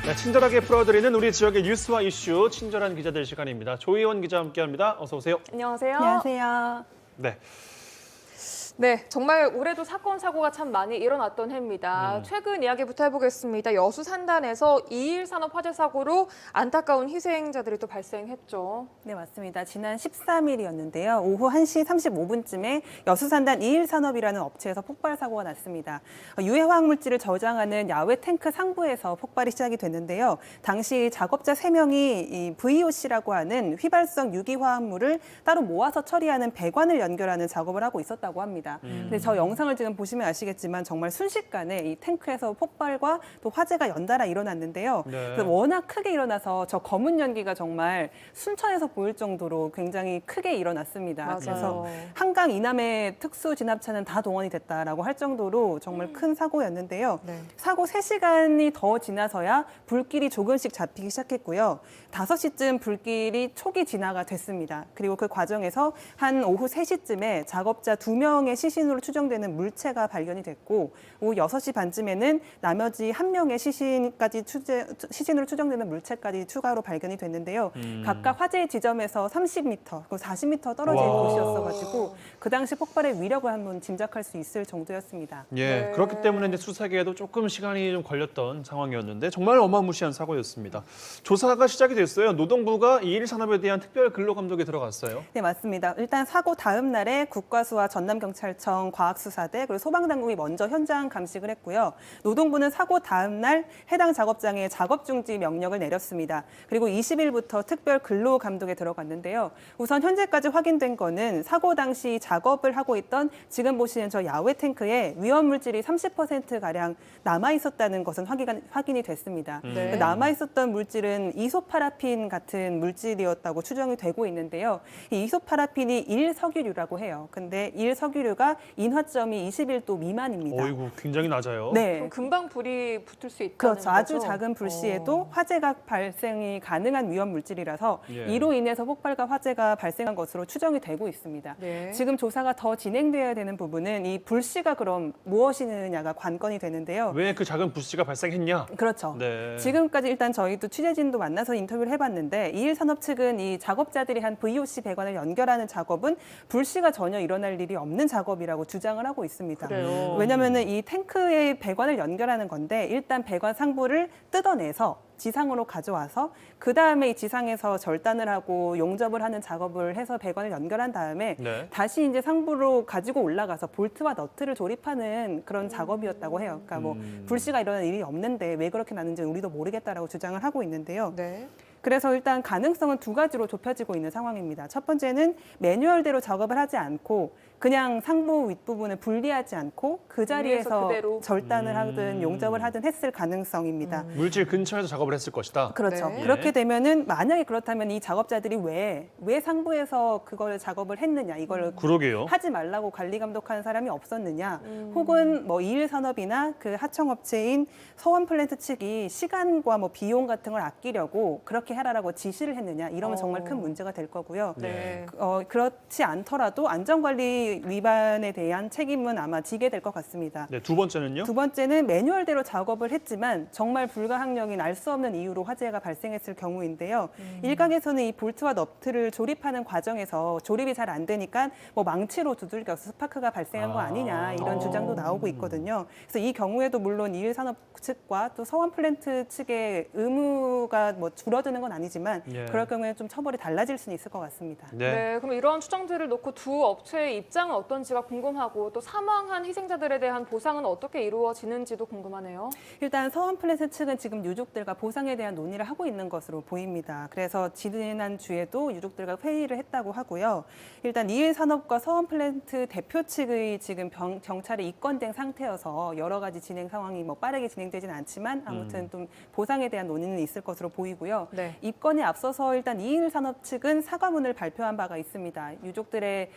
네, 친절하게 풀어드리는 우리 지역의 뉴스와 이슈, 친절한 기자들 시간입니다. 조희원 기자와 함께합니다. 어서 오세요. 안녕하세요. 안녕하세요. 네. 네, 정말 올해도 사건, 사고가 참 많이 일어났던 해입니다. 최근 이야기부터 해보겠습니다. 여수 산단에서 2일 산업 화재 사고로 안타까운 희생자들이 또 발생했죠. 네, 맞습니다. 지난 13일이었는데요. 오후 1시 35분쯤에 여수산단 2일 산업이라는 업체에서 폭발 사고가 났습니다. 유해 화학물질을 저장하는 야외 탱크 상부에서 폭발이 시작이 됐는데요. 당시 작업자 3명이 이 VOC라고 하는 휘발성 유기 화학물을 따로 모아서 처리하는 배관을 연결하는 작업을 하고 있었다고 합니다. 근데 저 영상을 지금 보시면 아시겠지만 정말 순식간에 이 탱크에서 폭발과 또 화재가 연달아 일어났는데요. 네. 워낙 크게 일어나서 저 검은 연기가 정말 순천에서 보일 정도로 굉장히 크게 일어났습니다. 맞아요. 그래서 한강 이남의 특수 진압차는 다 동원이 됐다라고 할 정도로 정말 큰 사고였는데요. 네. 사고 3시간이 더 지나서야 불길이 조금씩 잡히기 시작했고요. 5시쯤 불길이 초기 진화가 됐습니다. 그리고 그 과정에서 한 오후 3시쯤에 작업자 2명의 시신으로 추정되는 물체가 발견이 됐고 오후 6시 반쯤에는 나머지 1명의 시신으로 추정되는 물체까지 추가로 발견이 됐는데요. 각각 화재 지점에서 30m, 그리고 40m 떨어진 와. 곳이었어가지고 그 당시 폭발의 위력을 한번 짐작할 수 있을 정도였습니다. 예, 네. 그렇기 때문에 이제 수사기에도 조금 시간이 좀 걸렸던 상황이었는데 정말 어마무시한 사고였습니다. 조사가 시작이 됐어요. 노동부가 2일 산업에 대한 특별 근로 감독에 들어갔어요. 네, 맞습니다. 일단 사고 다음 날에 국과수와 전남경찰청 과학수사대 그리고 소방당국이 먼저 현장 감식을 했고요. 노동부는 사고 다음 날 해당 작업장에 작업 중지 명령을 내렸습니다. 그리고 20일부터 특별 근로 감독에 들어갔는데요. 우선 현재까지 확인된 거는 사고 당시 작업을 하고 있던 지금 보시는 저 야외 탱크에 위험 물질이 30%가량 남아 있었다는 것은 확인이 됐습니다. 네. 그 남아 있었던 물질은 이소파라핀 같은 물질이었다고 추정이 되고 있는데요. 이 이소파라핀이 1석유류라고 해요. 근데 1석유류가 인화점이 21도 미만입니다. 어이구, 굉장히 낮아요. 네. 그럼 금방 불이 붙을 수 있다는 그렇죠. 거죠? 아주 작은 불씨에도 화재가 발생이 가능한 위험 물질이라서 예. 이로 인해서 폭발과 화재가 발생한 것으로 추정이 되고 있습니다. 네. 지금 조사가 더 진행되어야 되는 부분은 이 불씨가 그럼 무엇이느냐가 관건이 되는데요. 왜 그 작은 불씨가 발생했냐? 그렇죠. 네. 지금까지 일단 저희도 취재진도 만나서 인터뷰를 해봤는데 이일산업 측은 이 작업자들이 한 VOC 배관을 연결하는 작업은 불씨가 전혀 일어날 일이 없는 작업이라고 주장을 하고 있습니다. 그래요. 왜냐하면 이 탱크의 배관을 연결하는 건데 일단 배관 상부를 뜯어내서 지상으로 가져와서 그 다음에 이 지상에서 절단을 하고 용접을 하는 작업을 해서 배관을 연결한 다음에 네. 다시 이제 상부로 가지고 올라가서 볼트와 너트를 조립하는 그런 작업이었다고 해요. 그러니까 뭐 불씨가 일어날 일이 없는데 왜 그렇게 나는지는 우리도 모르겠다라고 주장을 하고 있는데요. 네. 그래서 일단 가능성은 두 가지로 좁혀지고 있는 상황입니다. 첫 번째는 매뉴얼대로 작업을 하지 않고 그냥 상부 윗부분을 분리하지 않고 그 위에서 자리에서 그대로. 절단을 하든 용접을 하든 했을 가능성입니다. 물질 근처에서 작업을 했을 것이다. 그렇죠. 네. 그렇게 되면은 만약에 그렇다면 이 작업자들이 왜 상부에서 그걸 작업을 했느냐, 이걸 그러게요. 하지 말라고 관리 감독하는 사람이 없었느냐, 혹은 뭐 이일 산업이나 그 하청업체인 서원 플랜트 측이 시간과 뭐 비용 같은 걸 아끼려고 그렇게 해라라고 지시를 했느냐, 이러면 정말 큰 문제가 될 거고요. 네. 그렇지 않더라도 안전관리 위반에 대한 책임은 아마 지게 될 것 같습니다. 네, 두 번째는요? 두 번째는 매뉴얼대로 작업을 했지만 정말 불가항력인 알 수 없는 이유로 화재가 발생했을 경우인데요. 일각에서는 이 볼트와 너트를 조립하는 과정에서 조립이 잘 안 되니까 뭐 망치로 두들겨서 스파크가 발생한 거 아니냐 이런 주장도 나오고 있거든요. 그래서 이 경우에도 물론 이일산업 측과 또 서원 플랜트 측의 의무가 뭐 줄어드는 건 아니지만 예. 그럴 경우에 좀 처벌이 달라질 수는 있을 것 같습니다. 네, 그럼 이러한 추정들을 놓고 두 업체의 입장은 어떤지가 궁금하고 또 사망한 희생자들에 대한 보상은 어떻게 이루어지는지도 궁금하네요. 일단 서원 플랜트 측은 지금 유족들과 보상에 대한 논의를 하고 있는 것으로 보입니다. 그래서 지난주에도 유족들과 회의를 했다고 하고요. 일단 이일산업과 서원 플랜트 대표 측의 지금 경찰에 입건된 상태여서 여러 가지 진행 상황이 뭐 빠르게 진행되지는 않지만 아무튼 좀 보상에 대한 논의는 있을 것으로 보이고요. 네. 입건에 앞서서 일단 이일산업 측은 사과문을 발표한 바가 있습니다. 유족들의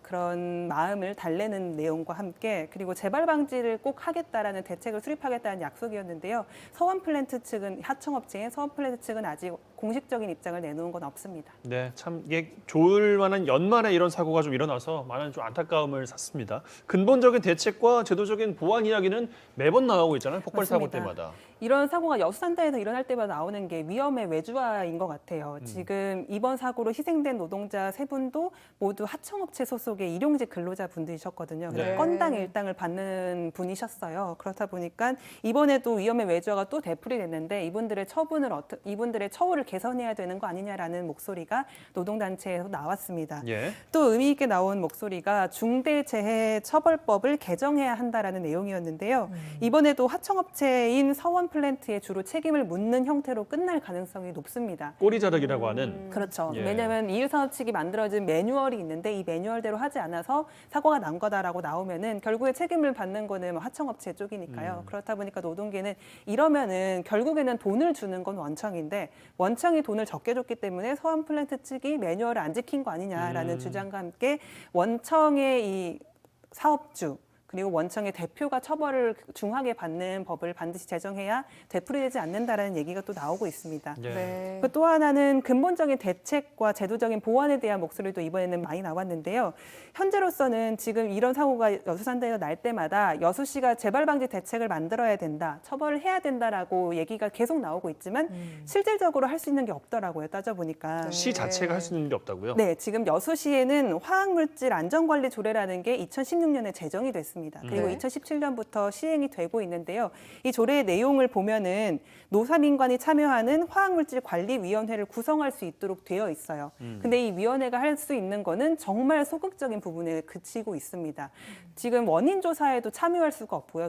그런 마음을 달래는 내용과 함께 그리고 재발 방지를 꼭 하겠다라는 대책을 수립하겠다는 약속이었는데요. 서원 플랜트 측은 하청업체인 서원 플랜트 측은 아직 공식적인 입장을 내놓은 건 없습니다. 네, 참 이게 좋을 만한 연말에 이런 사고가 좀 일어나서 많은 좀 안타까움을 샀습니다. 근본적인 대책과 제도적인 보완 이야기는 매번 나오고 있잖아요. 폭발 사고 맞습니다. 때마다. 이런 사고가 여수산단에서 일어날 때마다 나오는 게 위험의 외주화인 것 같아요. 지금 이번 사고로 희생된 노동자 세 분도 모두 하청업체 소속의 일용직 근로자분들이셨거든요. 네. 건당 일당을 받는 분이셨어요. 그렇다 보니까 이번에도 위험의 외주화가 또 되풀이 됐는데 이분들의 처우를 개선해야 되는 거 아니냐라는 목소리가 노동단체에서 나왔습니다. 예. 또 의미 있게 나온 목소리가 중대재해처벌법을 개정해야 한다라는 내용이었는데요. 이번에도 하청업체인 서원 플랜트에 주로 책임을 묻는 형태로 끝날 가능성이 높습니다. 꼬리 자르기라고 하는. 그렇죠. 예. 왜냐하면 이일산업 측이 만들어진 매뉴얼이 있는데 이 매뉴얼대로 하지 않아서 사고가 난 거다라고 나오면은 결국에 책임을 받는 거는 뭐 하청업체 쪽이니까요. 그렇다 보니까 노동계는 이러면은 결국에는 돈을 주는 건 원청인데 원청이 돈을 적게 줬기 때문에 서원 플랜트 측이 매뉴얼을 안 지킨 거 아니냐라는 주장과 함께 원청의 이 사업주 그리고 원청의 대표가 처벌을 중하게 받는 법을 반드시 제정해야 되풀이되지 않는다라는 얘기가 또 나오고 있습니다. 예. 네. 또 하나는 근본적인 대책과 제도적인 보완에 대한 목소리도 이번에는 많이 나왔는데요. 현재로서는 지금 이런 사고가 여수산단에서 날 때마다 여수시가 재발방지 대책을 만들어야 된다, 처벌을 해야 된다라고 얘기가 계속 나오고 있지만 실질적으로 할 수 있는 게 없더라고요. 따져보니까. 네. 시 자체가 할 수 있는 게 없다고요? 네, 지금 여수시에는 화학물질 안전관리 조례라는 게 2016년에 제정이 됐습니다. 그리고 네. 2017년부터 시행이 되고 있는데요. 이 조례의 내용을 보면은 노사민관이 참여하는 화학물질관리위원회를 구성할 수 있도록 되어 있어요. 근데 이 위원회가 할 수 있는 거는 정말 소극적인 부분에 그치고 있습니다. 지금 원인 조사에도 참여할 수가 없고요.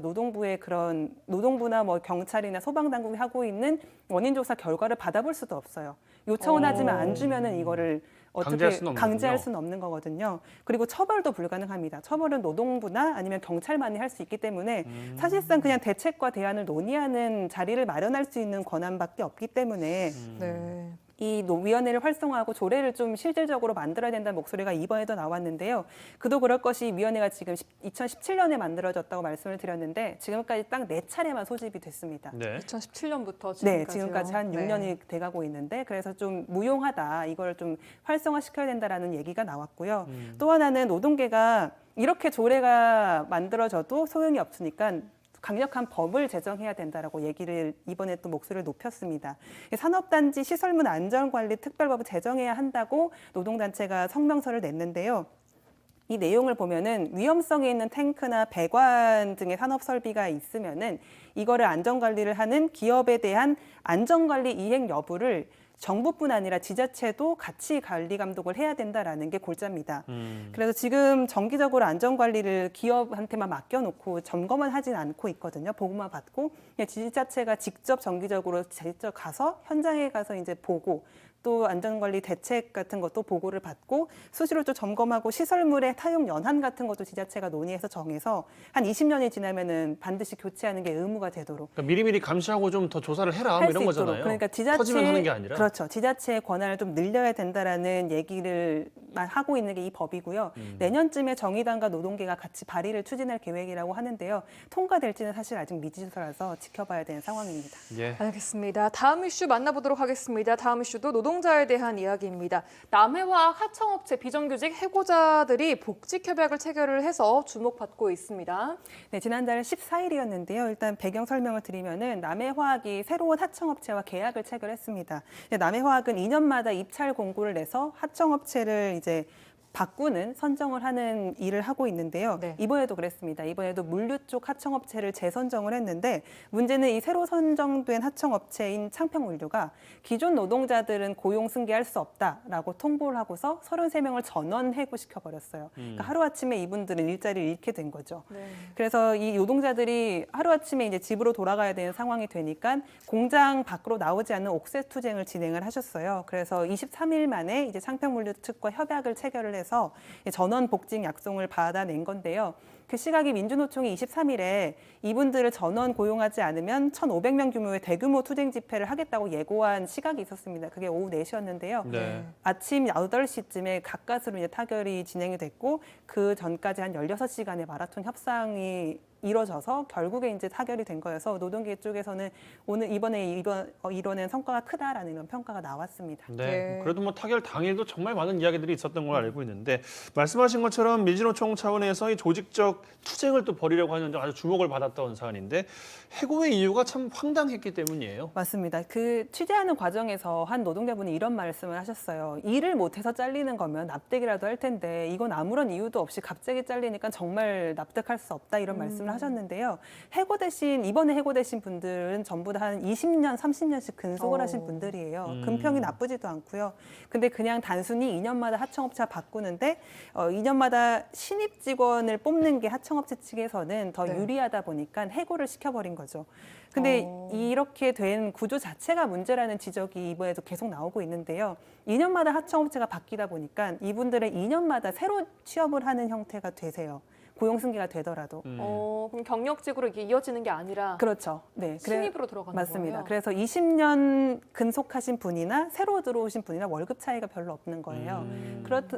노동부나 뭐 경찰이나 소방당국이 하고 있는 원인 조사 결과를 받아볼 수도 없어요. 요청은 하지만 안 주면은 이거를 어떻게 강제할 수는 없는 거거든요. 그리고 처벌도 불가능합니다. 처벌은 노동부나 아니면 경찰만이 할 수 있기 때문에 사실상 그냥 대책과 대안을 논의하는 자리를 마련할 수 있는 권한밖에 없기 때문에 네. 이 위원회를 활성화하고 조례를 좀 실질적으로 만들어야 된다는 목소리가 이번에도 나왔는데요. 그도 그럴 것이 위원회가 지금 2017년에 만들어졌다고 말씀을 드렸는데 지금까지 딱 4차례만 소집이 됐습니다. 네. 2017년부터 지금까지요. 네, 지금까지 한 6년이 네. 돼가고 있는데 그래서 좀 무용하다, 이걸 좀 활성화시켜야 된다라는 얘기가 나왔고요. 또 하나는 노동계가 이렇게 조례가 만들어져도 소용이 없으니까 강력한 법을 제정해야 된다라고 얘기를 이번에 또 목소리를 높였습니다. 산업단지 시설물 안전관리 특별법을 제정해야 한다고 노동단체가 성명서를 냈는데요. 이 내용을 보면은 위험성이 있는 탱크나 배관 등의 산업 설비가 있으면은 이거를 안전관리를 하는 기업에 대한 안전관리 이행 여부를 정부뿐 아니라 지자체도 같이 관리 감독을 해야 된다라는 게 골자입니다. 그래서 지금 정기적으로 안전관리를 기업한테만 맡겨놓고 점검은 하진 않고 있거든요. 보고만 받고 그냥 지자체가 직접 정기적으로 직접 가서 현장에 가서 이제 보고 또 안전관리 대책 같은 것도 보고를 받고 수시로 또 점검하고 시설물의 타용 연한 같은 것도 지자체가 논의해서 정해서 한 20년이 지나면은 반드시 교체하는 게 의무가 되도록 그러니까 미리미리 감시하고 좀 더 조사를 해라 뭐 할 수 이런 있도록. 거잖아요. 그러니까 터지면 하는 게 아니라. 그렇죠. 지자체의 권한을 좀 늘려야 된다라는 얘기를 하고 있는 게 이 법이고요. 내년쯤에 정의당과 노동계가 같이 발의를 추진할 계획이라고 하는데요. 통과될지는 사실 아직 미지수라서 지켜봐야 되는 상황입니다. 예. 알겠습니다. 다음 이슈 만나보도록 하겠습니다. 다음 이슈도 노동자에 대한 이야기입니다. 남해화학 하청업체 비정규직 해고자들이 복직협약을 체결을 해서 주목받고 있습니다. 네, 지난달 14일이었는데요. 일단 배경 설명을 드리면은 남해화학이 새로운 하청업체와 계약을 체결했습니다. 남해화학은 2년마다 입찰 공고를 내서 하청업체를 이제 바꾸는 선정을 하는 일을 하고 있는데요. 네. 이번에도 그랬습니다. 이번에도 물류 쪽 하청업체를 재선정을 했는데 문제는 이 새로 선정된 하청업체인 창평물류가 기존 노동자들은 고용 승계할 수 없다라고 통보를 하고서 33명을 전원 해고시켜버렸어요. 그러니까 하루아침에 이분들은 일자리를 잃게 된 거죠. 네. 그래서 이 노동자들이 하루아침에 이제 집으로 돌아가야 되는 상황이 되니까 공장 밖으로 나오지 않는 옥새 투쟁을 진행을 하셨어요. 그래서 23일 만에 이제 창평물류 측과 협약을 체결을 해서 전원 복직 약속을 받아낸 건데요. 그 시각이 민주노총이 23일에 이분들을 전원 고용하지 않으면 1,500명 규모의 대규모 투쟁 집회를 하겠다고 예고한 시각이 있었습니다. 그게 오후 4시였는데요. 네. 아침 8시쯤에 가까스로 이제 타결이 진행이 됐고 그 전까지 한 16시간의 마라톤 협상이 이뤄져서 결국에 이제 타결이 된 거여서 노동계 쪽에서는 이번에 이뤄낸 성과가 크다라는 이런 평가가 나왔습니다. 네. 네. 그래도 뭐 타결 당일도 정말 많은 이야기들이 있었던 걸 알고 있는데 말씀하신 것처럼 민주노총 차원에서 이 조직적 투쟁을 또 벌이려고 하는 아주 주목을 받았던 사안인데 해고의 이유가 참 황당했기 때문이에요. 맞습니다. 그 취재하는 과정에서 한 노동자분이 이런 말씀을 하셨어요. 일을 못해서 잘리는 거면 납득이라도 할 텐데 이건 아무런 이유도 없이 갑자기 잘리니까 정말 납득할 수 없다 이런 말씀을 하셨는데요. 이번에 해고되신 분들은 전부 다 한 20년, 30년씩 근속을 하신 분들이에요. 근평이 나쁘지도 않고요. 근데 그냥 단순히 2년마다 하청업체가 바꾸는데 2년마다 신입 직원을 뽑는 게 하청업체 측에서는 더 네. 유리하다 보니까 해고를 시켜버린 거죠. 근데 이렇게 된 구조 자체가 문제라는 지적이 이번에도 계속 나오고 있는데요. 2년마다 하청업체가 바뀌다 보니까 이분들은 2년마다 새로 취업을 하는 형태가 되세요. 고용승계가 되더라도. 그럼 경력직으로 이게 이어지는 게 아니라 그렇죠. 네. 신입으로 들어가는 맞습니다. 거예요? 그래서 20년 근속하신 분이나 새로 들어오신 분이나 월급 차이가 별로 없는 거예요.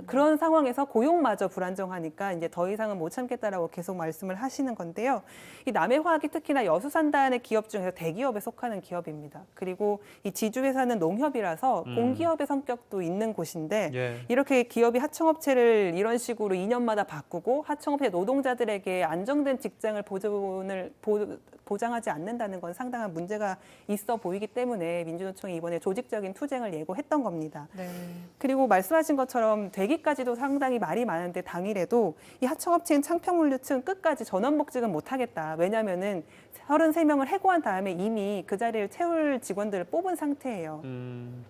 그런 상황에서 고용마저 불안정하니까 이제 더 이상은 못 참겠다라고 계속 말씀을 하시는 건데요. 이 남해화학이 특히나 여수산단의 기업 중에서 대기업에 속하는 기업입니다. 그리고 이 지주회사는 농협이라서 공기업의 성격도 있는 곳인데 예. 이렇게 기업이 하청업체를 이런 식으로 2년마다 바꾸고 하청업체 노동자들에게 안정된 직장을 보장하지 않는다는 건 상당한 문제가 있어 보이기 때문에 민주노총이 이번에 조직적인 투쟁을 예고했던 겁니다. 네. 그리고 말씀하신 것처럼 되기까지도 상당히 말이 많은데 당일에도 이 하청업체인 창평물류 측은 끝까지 전원복직은 못하겠다. 왜냐하면은 33명을 해고한 다음에 이미 그 자리를 채울 직원들을 뽑은 상태예요.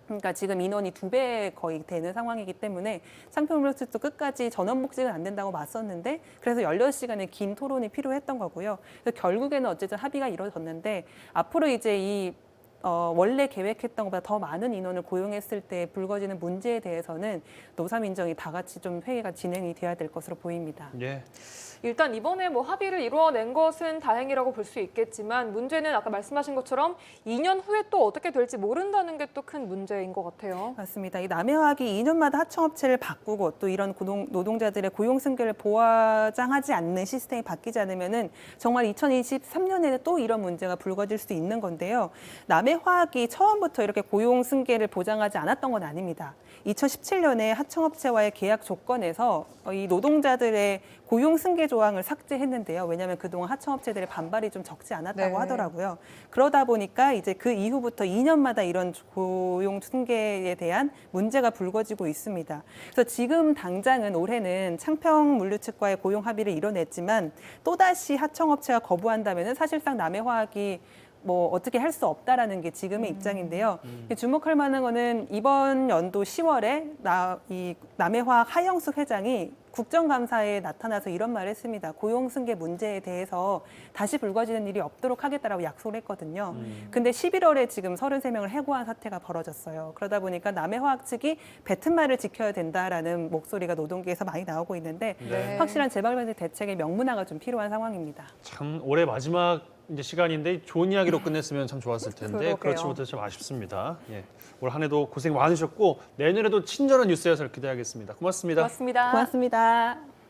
그러니까 지금 인원이 2배 거의 되는 상황이기 때문에 창평물류 측도 끝까지 전원복직은 안 된다고 맞섰는데 그래서 16시간의 긴 토론이 필요했던 거고요. 그래서 결국에는 어쨌든 합의가 이루어졌는데 앞으로 이제 원래 계획했던 것보다 더 많은 인원을 고용했을 때 불거지는 문제에 대해서는 노사민정이 다 같이 좀 회의가 진행이 돼야 될 것으로 보입니다. 예. 일단 이번에 뭐 합의를 이루어낸 것은 다행이라고 볼 수 있겠지만 문제는 아까 말씀하신 것처럼 2년 후에 또 어떻게 될지 모른다는 게 또 큰 문제인 것 같아요. 맞습니다. 이 남해화학이 2년마다 하청업체를 바꾸고 또 이런 노동자들의 고용 승계를 보장하지 않는 시스템이 바뀌지 않으면은 정말 2023년에는 또 이런 문제가 불거질 수 있는 건데요. 남해화학이 처음부터 이렇게 고용 승계를 보장하지 않았던 건 아닙니다. 2017년에 하청업체와의 계약 조건에서 이 노동자들의 고용 승계 조항을 삭제했는데요. 왜냐하면 그동안 하청업체들의 반발이 좀 적지 않았다고 네. 하더라고요. 그러다 보니까 이제 그 이후부터 2년마다 이런 고용 승계에 대한 문제가 불거지고 있습니다. 그래서 지금 당장은 올해는 창평물류 측과의 고용 합의를 이뤄냈지만 또다시 하청업체가 거부한다면은 사실상 남해화학이 뭐 어떻게 할 수 없다라는 게 지금의 입장인데요. 주목할 만한 거는 이번 연도 10월에 이 남해화학 하영숙 회장이 국정감사에 나타나서 이런 말을 했습니다. 고용승계 문제에 대해서 다시 불거지는 일이 없도록 하겠다라고 약속을 했거든요. 근데 11월에 지금 33명을 해고한 사태가 벌어졌어요. 그러다 보니까 남해화학 측이 뱉은 말을 지켜야 된다라는 목소리가 노동계에서 많이 나오고 있는데 네. 확실한 재발견 대책의 명문화가 좀 필요한 상황입니다. 참 올해 마지막 이제 시간인데 좋은 이야기로 끝냈으면 참 좋았을 텐데 그러게요. 그렇지 못해서 참 아쉽습니다. 예. 올 한 해도 고생 많으셨고 내년에도 친절한 뉴스에서 기대하겠습니다. 고맙습니다. 고맙습니다. 고맙습니다.